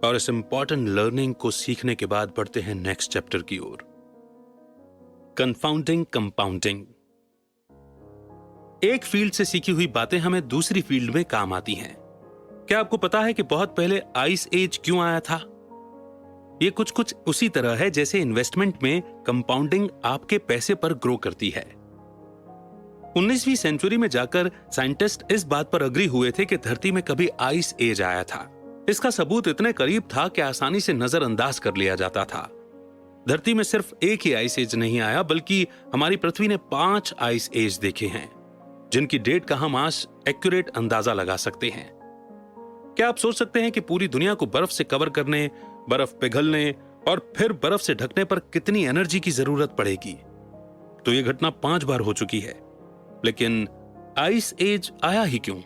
और इस important learning को सीखने के बाद बढ़ते हैं नेक्स्ट चैप्टर की ओर। Confounding compounding. एक फील्ड से सीखी हुई बातें हमें दूसरी फील्ड में काम आती हैं। क्या आपको पता है कि बहुत पहले आइस एज क्यों आया था? ये कुछ उसी तरह है जैसे इन्वेस्टमेंट में कंपाउंडिंग आपके पैसे पर ग्रो करती है। 19वीं सेंचुरी में जाकर साइंटिस्ट इस बात पर अग्री हुए थे कि धरती में कभी आइस एज आया था। इसका सबूत इतने करीब था कि आसानी से नजरअंदाज कर लिया जाता था। धरती में सिर्फ एक ही आइस एज नहीं आया, बल्कि हमारी पृथ्वी ने 5 आइस एज देखे हैं, जिनकी डेट का हम आज एक्यूरेट अंदाजा लगा सकते हैं। क्या आप सोच सकते हैं कि पूरी दुनिया को बर्फ से कवर करने, बर्फ पिघलने और फिर बर्फ से ढकने पर कितनी एनर्जी की जरूरत पड़ेगी? तो यह घटना 5 बार हो चुकी है, लेकिन आइस एज आया ही क्यों?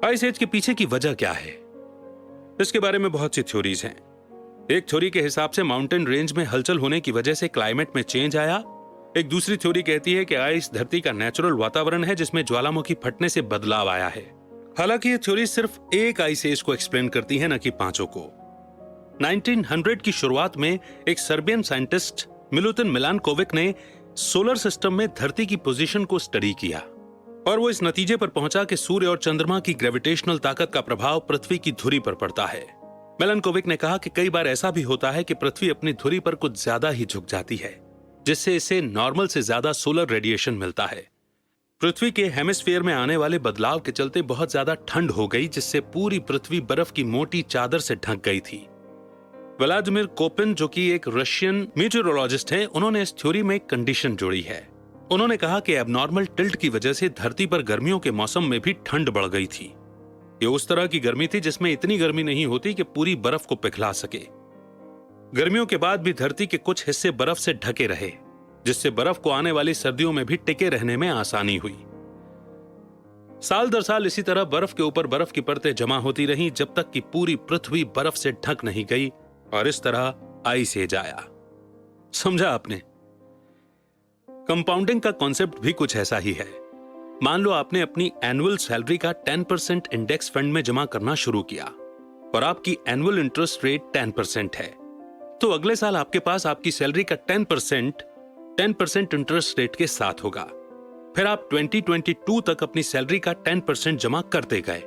आइस एज के पीछे की वजह क्या है? इसके बारे में बहुत सी थ्योरीज हैं। एक थ्योरी के हिसाब से माउंटेन रेंज में हलचल होने की वजह से क्लाइमेट में चेंज आया। एक दूसरी थ्योरी कहती है कि आइस धरती का नेचुरल वातावरण है जिसमें ज्वालामुखी फटने से बदलाव आया है। हालांकि ये थ्योरी सिर्फ एक आइस एज को एक्सप्लेन करती है, न कि 5 को। 1900 की शुरुआत में एक सर्बियन साइंटिस्ट मिलुतिन मिलानकोविक ने सोलर सिस्टम में धरती की पोजीशन को स्टडी किया और वो इस नतीजे पर पहुंचा कि सूर्य और चंद्रमा की ग्रेविटेशनल ताकत का प्रभाव पृथ्वी की धुरी पर पड़ता है। मिलानकोविक ने कहा कि कई बार ऐसा भी होता है कि पृथ्वी अपनी धुरी पर कुछ ज्यादा ही झुक जाती है, जिससे इसे नॉर्मल से ज्यादा सोलर रेडिएशन मिलता है। पृथ्वी के हेमिस्फीयर में आने वाले बदलाव के चलते बहुत ज्यादा ठंड हो गई, जिससे पूरी पृथ्वी बर्फ की मोटी चादर से ढक गई थी। व्लादिमीर कोपिन, जो कि एक रशियन मीटेरोलॉजिस्ट हैं, उन्होंने इस थ्योरी में एक कंडीशन जोड़ी है। उन्होंने कहा कि एबनॉर्मल टिल्ट की वजह से धरती पर गर्मियों के मौसम में भी ठंड बढ़ गई थी। ये उस तरह की गर्मी थी जिसमें इतनी गर्मी नहीं होती कि पूरी बर्फ को पिघला सके। गर्मियों के बाद भी धरती के कुछ हिस्से बर्फ से ढके रहे, जिससे बर्फ को आने वाली सर्दियों में भी टिके रहने में आसानी हुई। साल दर साल इसी तरह बर्फ के ऊपर बर्फ की परतें जमा होती रहीं, जब तक कि पूरी पृथ्वी बर्फ से ढक नहीं गई और इस तरह आइस एज आया। समझा आपने? कंपाउंडिंग का कॉन्सेप्ट भी कुछ ऐसा ही है। मान लो आपने अपनी एनुअल सैलरी का 10% इंडेक्स फंड में जमा करना शुरू किया और आपकी एनुअल इंटरेस्ट रेट 10% है, तो अगले साल आपके पास आपकी सैलरी का 10% इंटरेस्ट रेट के साथ होगा। फिर आप 2022 तक अपनी सैलरी का 10% जमा करते गए।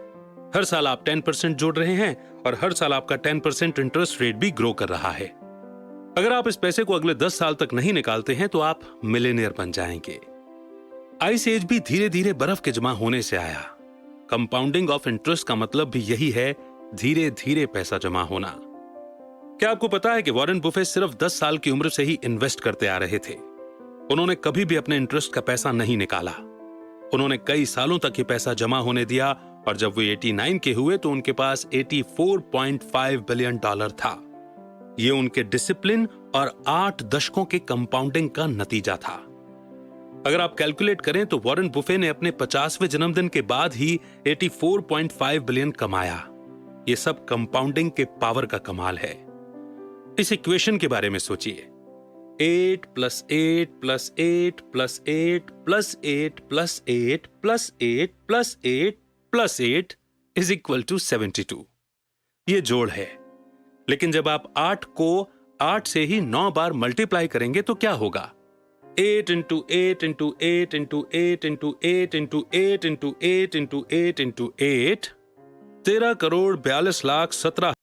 हर साल आप 10% जोड़ रहे हैं और हर साल आपका 10% इंटरेस्ट रेट भी ग्रो कर रहा है। अगर आप इस पैसे को अगले 10 साल तक नहीं निकालते हैं तो आप मिलियनेयर बन जाएंगे। आइस एज भी धीरे धीरे बर्फ के जमा होने से आया। कंपाउंडिंग ऑफ इंटरेस्ट का मतलब भी यही है, धीरे धीरे पैसा जमा होना। क्या आपको पता है कि वॉरेन बुफे सिर्फ 10 साल की उम्र से ही इन्वेस्ट करते आ रहे थे? उन्होंने कभी भी अपने इंटरेस्ट का पैसा नहीं निकाला। उन्होंने कई सालों तक ये पैसा जमा होने दिया और जब वो 89 के हुए तो उनके पास $84.5 बिलियन था। ये उनके डिसिप्लिन और 8 दशकों के कंपाउंडिंग का नतीजा था। अगर आप कैलकुलेट करें तो वॉरेन बुफे ने अपने 50वें जन्मदिन के बाद ही 84.5 बिलियन कमाया। ये सब कंपाउंडिंग के पावर का कमाल है। इस इक्वेशन के बारे में सोचिए। 8 + 8 + 8 + 8 + 8 + 8 + 8 + 8 + 8 = 72। ये जोड़ है। लेकिन जब आप 8 को 8 से ही 9 बार मल्टीप्लाई करेंगे तो क्या होगा? 8 × 8 × 8 × 8 × 8 × 8 × 8 × 8 × 8 13,42,17,000